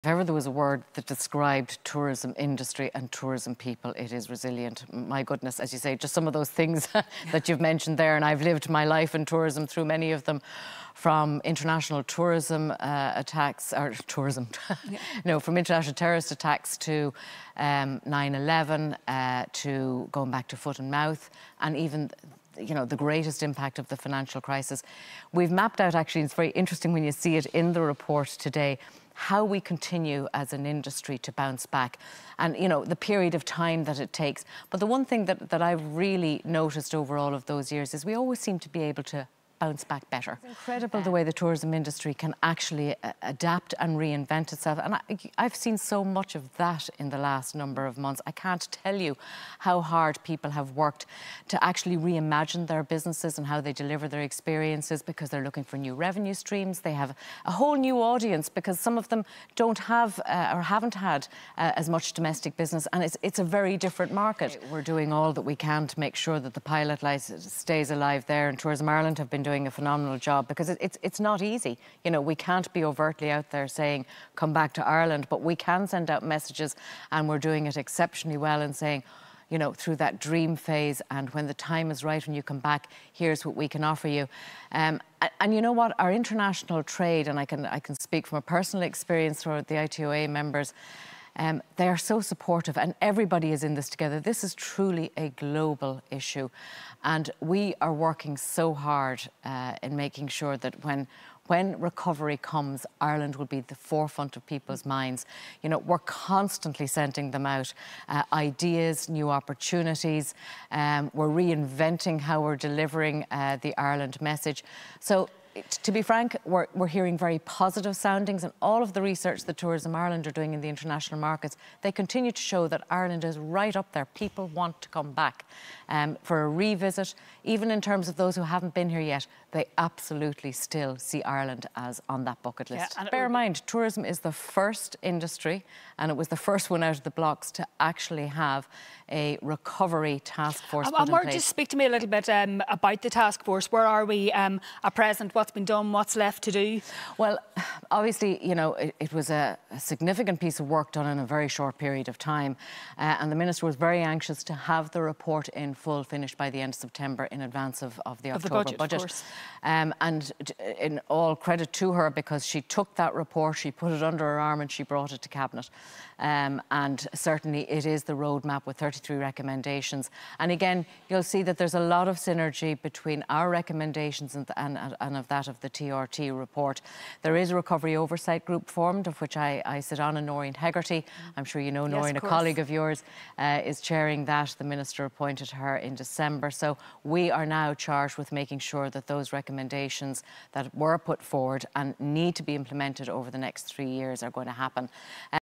If ever there was a word that described tourism industry and tourism people, it is resilient. My goodness, as you say, just some of those things that you've mentioned there, and I've lived my life in tourism through many of them, from international tourism attacks, or tourism, yeah. no, from international terrorist attacks to 9/11, to going back to foot and mouth, and even the greatest impact of the financial crisis. We've mapped out, actually, it's very interesting when you see it in the report today, how we continue as an industry to bounce back and, the period of time that it takes. But the one thing that I've really noticed over all of those years is we always seem to be able to bounce back better. It's incredible the way the tourism industry can actually adapt and reinvent itself. And I've seen so much of that in the last number of months. I can't tell you how hard people have worked to actually reimagine their businesses and how they deliver their experiences, because they're looking for new revenue streams. They have a whole new audience because some of them don't have or haven't had as much domestic business, and it's a very different market. We're doing all that we can to make sure that the pilot license stays alive there, and Tourism Ireland have been doing a phenomenal job, because it's not easy. We can't be overtly out there saying come back to Ireland, but we can send out messages, and we're doing it exceptionally well, and saying, through that dream phase, and when the time is right, when you come back, here's what we can offer you. And you know what, our international trade, and I can speak from a personal experience for the ITOA members, they are so supportive, and everybody is in this together. This is truly a global issue, and we are working so hard in making sure that when recovery comes, Ireland will be the forefront of people's minds. We're constantly sending them out ideas, new opportunities. We're reinventing how we're delivering the Ireland message. So, to be frank, we're hearing very positive soundings, and all of the research that Tourism Ireland are doing in the international markets, they continue to show that Ireland is right up there. People want to come back for a revisit. Even in terms of those who haven't been here yet, they absolutely still see Ireland as on that bucket list. Yeah, bear in mind, tourism is the first industry, and it was the first one out of the blocks to actually have a recovery task force put in place. Just speak to me a little bit about the task force. Where are we at present? What's been done? What's left to do? Well, obviously, it was a significant piece of work done in a very short period of time, and the Minister was very anxious to have the report in full, finished by the end of September, in advance of the October budget. And in all credit to her, because she took that report, she put it under her arm, and she brought it to Cabinet. And certainly it is the roadmap with 33 recommendations. And again, you'll see that there's a lot of synergy between our recommendations and of that of the TRT report. There is a recovery oversight group formed, of which I sit on, and Noreen Hegarty, I'm sure you know Noreen, yes, a colleague of yours, is chairing that. The Minister appointed her in December. So we are now charged with making sure that those recommendations that were put forward and need to be implemented over the next 3 years are going to happen.